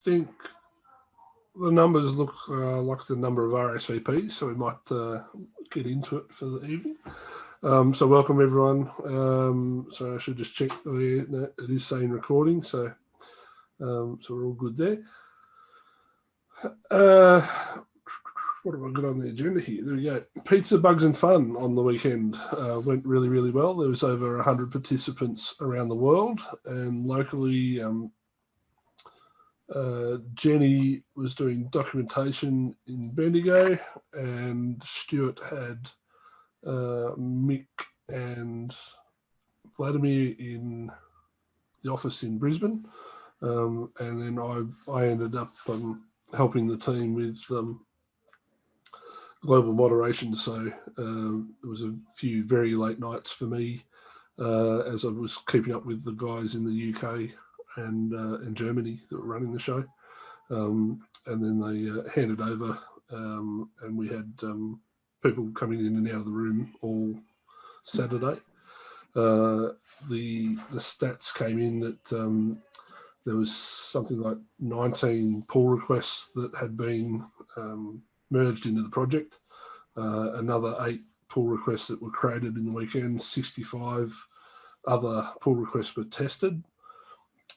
think the numbers look like the number of RSVPs, so we might get into it for the evening. So welcome everyone. So I should just check. It is saying recording, so we're all good there. What have I got on the agenda here? There we go. Pizza, Bugs and Fun on the weekend went really, really well. There was over 100 participants around the world, and locally Jenny was doing documentation in Bendigo, and Stuart had Mick and Vladimir in the office in Brisbane, and then I ended up helping the team with global moderation. So there was a few very late nights for me as I was keeping up with the guys in the UK and Germany that were running the show, and then they handed over, and we had people coming in and out of the room all Saturday. The stats came in that there was something like 19 pull requests that had been merged into the project, another 8 pull requests that were created in the weekend, 65 other pull requests were tested,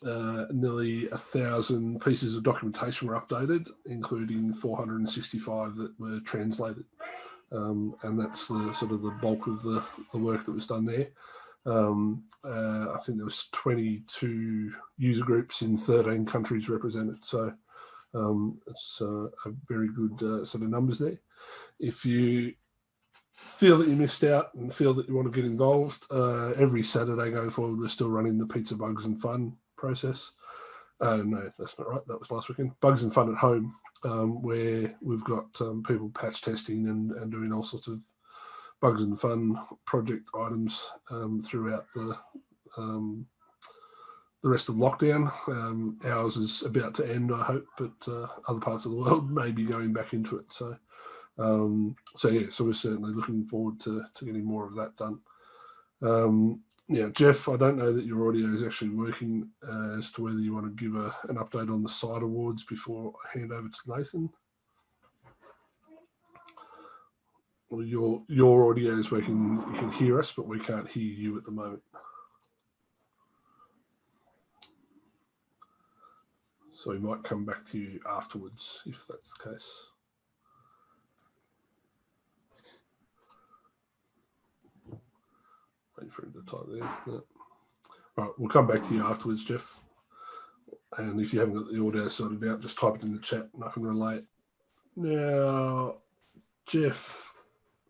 nearly 1,000 pieces of documentation were updated, including 465 that were translated. And that's the sort of the bulk of the work that was done there. I think there was 22 user groups in 13 countries represented. So it's a very good set of numbers there. If you feel that you missed out and feel that you want to get involved, every Saturday going forward, we're still running the Pizza, Bugs and Fun process. No, that's not right. That was last weekend. Bugs and Fun at Home, where we've got people patch testing and doing all sorts of bugs and fun project items throughout the rest of lockdown. Ours is about to end, I hope, but other parts of the world may be going back into it. So we're certainly looking forward to getting more of that done. Jeff, I don't know that your audio is actually working as to whether you want to give an update on the site awards before I hand over to Nathan. Well, your audio is working. You can hear us, but we can't hear you at the moment. So we might come back to you afterwards if that's the case. Wait for him to type there. No. All right, we'll come back to you afterwards, Jeff. And if you haven't got the audio sorted out, just type it in the chat and I can relay it. Now, Jeff,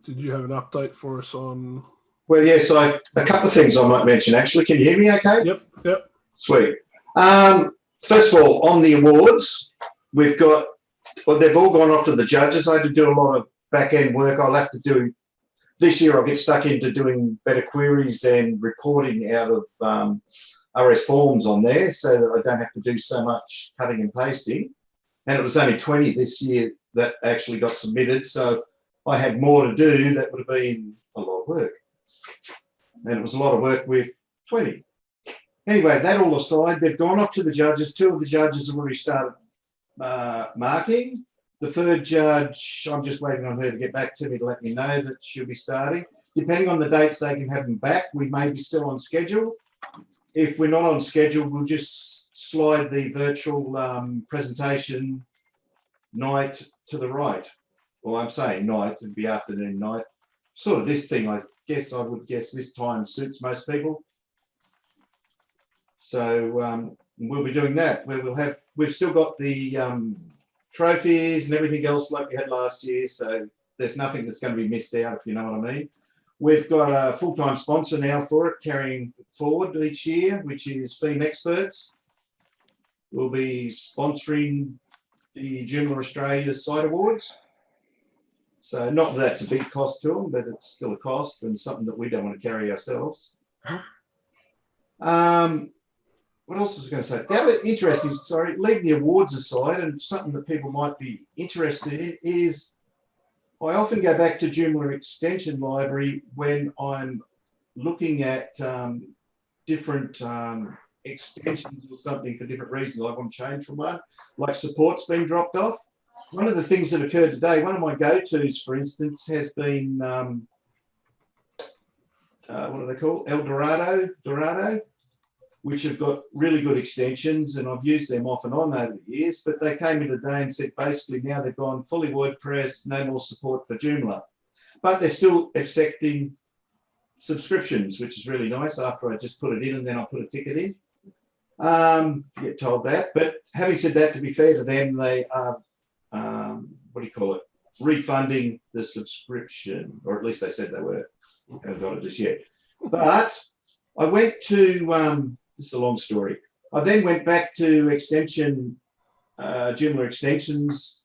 did you have an update for us on? Well, yes, a couple of things I might mention, actually. Can you hear me okay? Yep. Sweet. First of all, on the awards, they've all gone off to the judges. I had to do a lot of back-end work. I'll have to do, this year I'll get stuck into doing better queries and reporting out of RS forms on there so that I don't have to do so much cutting and pasting. And it was only 20 this year that actually got submitted. So I had more to do. That would have been a lot of work. And it was a lot of work with 20. Anyway, that all aside, they've gone off to the judges. 2 of the judges have already started marking. The 3rd judge, I'm just waiting on her to get back to me to let me know that she'll be starting. Depending on the dates they can have them back, we may be still on schedule. If we're not on schedule, we'll just slide the virtual presentation night to the right. Well, I'm saying night, it'd be afternoon, night. Sort of this thing, I would guess this time suits most people. So we'll be doing that. We've still got the trophies and everything else like we had last year. So there's nothing that's going to be missed out, if you know what I mean. We've got a full-time sponsor now for it, carrying forward each year, which is Theme Experts. We'll be sponsoring the Joomla Australia Site Awards. So not that that's a big cost to them, but it's still a cost and something that we don't want to carry ourselves. What else was I going to say? The other interesting, leave the awards aside, and something that people might be interested in is I often go back to Joomla Extension Library when I'm looking at different extensions or something for different reasons, I want to change from one, like support's been dropped off. One of the things that occurred today, one of my go-tos, for instance, has been, what are they called? Dorado, which have got really good extensions, and I've used them off and on over the years, but they came in today and said basically now they've gone fully WordPress, no more support for Joomla. But they're still accepting subscriptions, which is really nice after I just put it in and then I put a ticket in. Get told that. But having said that, to be fair to them, they are, what do you call it, refunding the subscription, or at least they said they were. I haven't got it just yet. But I went to, this is a long story. I then went back to Joomla extensions,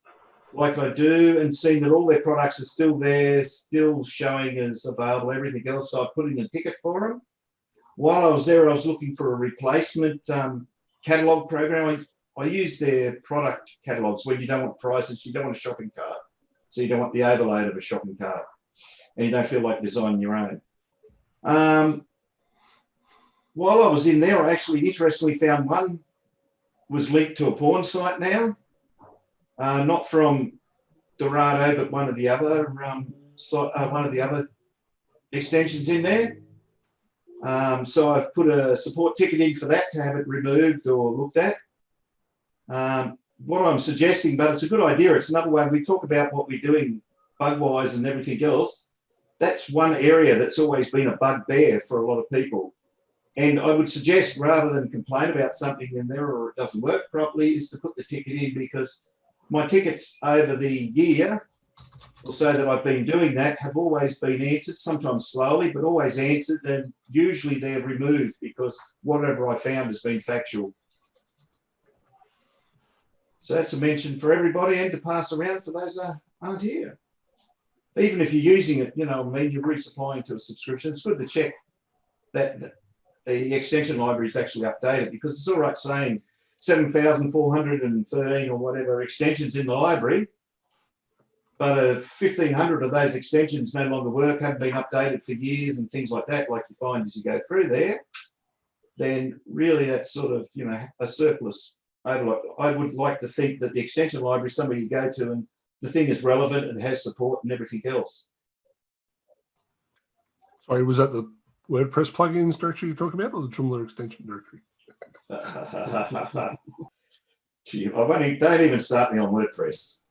like I do, and seen that all their products are still there, still showing as available, everything else. So I put in a ticket for them. While I was there, I was looking for a replacement catalog program. I use their product catalogs when you don't want prices, you don't want a shopping cart. So you don't want the overload of a shopping cart, and you don't feel like designing your own. While I was in there, I actually interestingly found one was linked to a porn site now. Not from Dorado, but one of the other extensions in there. So I've put a support ticket in for that to have it removed or looked at. What I'm suggesting, but it's a good idea. It's another way we talk about what we're doing bug-wise and everything else. That's one area that's always been a bugbear for a lot of people. And I would suggest, rather than complain about something in there or it doesn't work properly, is to put the ticket in, because my tickets over the year or so that I've been doing that have always been answered, sometimes slowly, but always answered, and usually they're removed because whatever I found has been factual. So that's a mention for everybody and to pass around for those that aren't here. Even if you're using it, you know, I mean, you're resupplying to a subscription, it's good to check that the extension library is actually updated, because it's all right saying 7,413 or whatever extensions in the library, but 1,500 of those extensions no longer work, haven't been updated for years and things like that, like you find as you go through there, then really that's sort of, you know, a surplus overload. I would like to think that the extension library is somewhere you go to and the thing is relevant and has support and everything else. Sorry, was that the WordPress plugins directory you're talking about, or the Joomla extension directory? Gee, don't even start me on WordPress.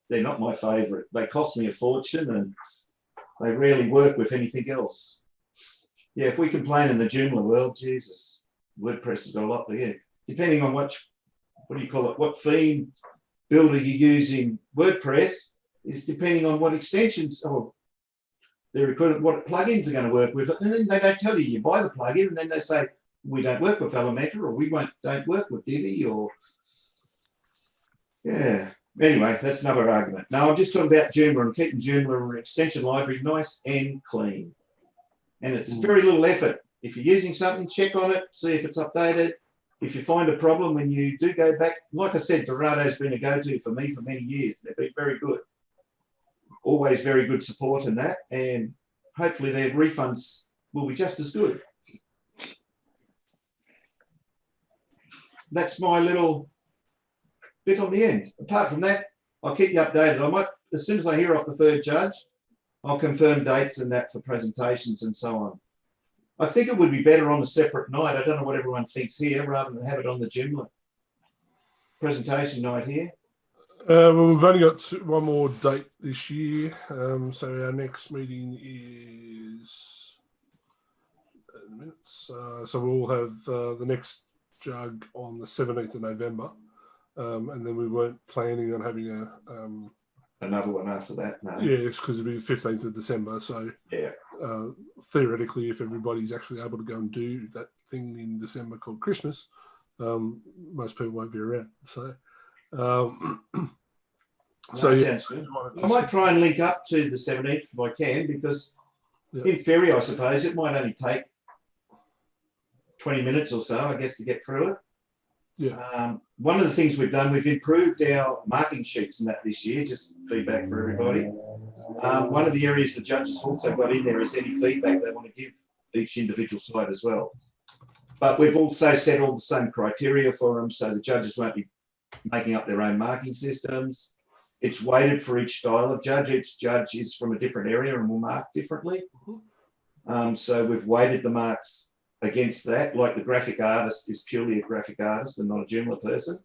They're not my favourite. They cost me a fortune and they rarely work with anything else. Yeah, if we complain in the Joomla world, Jesus, WordPress has got a lot to give. Depending on what do you call it, what theme builder you use in WordPress is depending on what extensions or what plugins are going to work with it. And then they don't tell you, you buy the plugin and then they say, we don't work with Elementor, or we don't work with Divi, or yeah. Anyway, that's another argument. No, I'm just talking about Joomla and keeping Joomla extension library nice and clean. And it's very little effort. If you're using something, check on it, see if it's updated. If you find a problem when you do go back, like I said, Dorado's been a go-to for me for many years. They've been very good. Always very good support in that, and hopefully their refunds will be just as good. That's my little bit on the end. Apart from that, I'll keep you updated. I might, as soon as I hear off the third judge, I'll confirm dates and that for presentations and so on. I think it would be better on a separate night. I don't know what everyone thinks here, rather than have it on the Joomla presentation night here. Well, we've only got one more date this year. So our next meeting is minutes. So we'll have the next jug on the 17th of November. And then we weren't planning on having another one after that. No. Yes, because it'll be the 15th of December. So yeah, theoretically, if everybody's actually able to go and do that thing in December called Christmas, most people won't be around. So. So yeah, I might try and link up to the 17th if I can, because in theory, I suppose it might only take 20 minutes or so, I guess, to get through it. Yeah. One of the things we've done, we've improved our marking sheets and that this year, just feedback for everybody. One of the areas the judges also got in there is any feedback they want to give each individual site as well. But we've also set all the same criteria for them, so the judges won't be making up their own marking systems. It's weighted for each style of judge. Each judge is from a different area and will mark differently. So we've weighted the marks against that. Like the graphic artist is purely a graphic artist and not a Joomla person.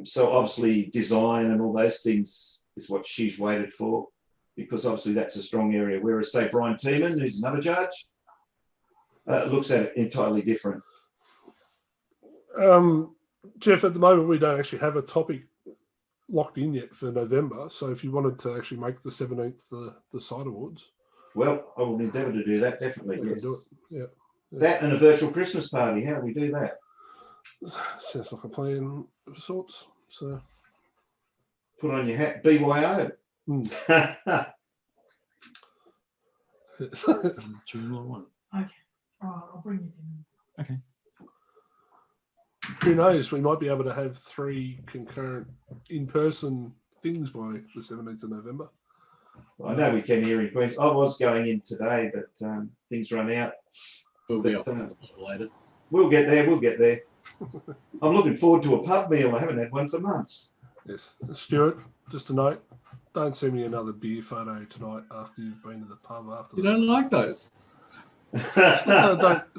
So obviously design and all those things is what she's weighted for, because obviously that's a strong area. Whereas say Brian Tiemann, who's another judge, looks at it entirely different. Jeff, at the moment we don't actually have a topic locked in yet for November. So if you wanted to actually make the 17th the side awards. Well, I will endeavour to do that, definitely, yes. Do it. Yeah. That and a virtual Christmas party. How do we do that? Sounds like a plan of sorts. So Put on your hat, BYO. Joomla one. Okay. I'll bring it in. Okay. Who knows? We might be able to have 3 concurrent in-person things by the 17th of November. I know we can here in Queensland. I was going in today, but things run out. We'll be off later. We'll get there. We'll get there. I'm looking forward to a pub meal. I haven't had one for months. Yes. Stuart, just a note, don't send me another beer photo tonight after you've been to the pub after You don't like those? It's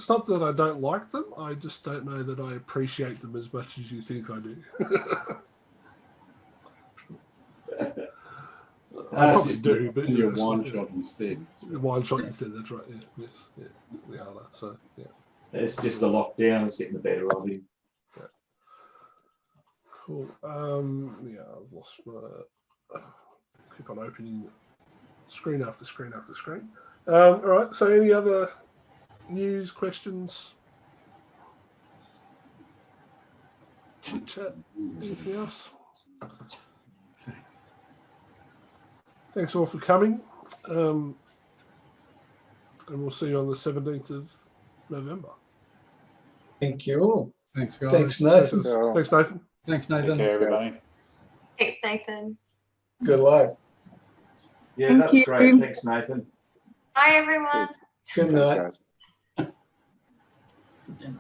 not that I don't like them. I just don't know that I appreciate them as much as you think I do. I probably do, but your wine shot instead. Wine shot instead. That's right. Yeah, yes, yeah. We are that. So yeah. It's just the lockdown is getting the better of him. Yeah. Cool. Yeah, I've lost my. Keep on opening screen after screen after screen. All right. So, any other news, questions, chit chat, anything else? Thanks all for coming, and we'll see you on the 17th of November. Thank you. Thanks, guys. Thanks, Nathan. Thanks, Nathan. Thanks, Nathan. Take care, everybody. Thanks, Nathan. Good luck. Yeah, Thank that was you. great. Thanks, Nathan. Bye, everyone. Good night. Thanks, guys.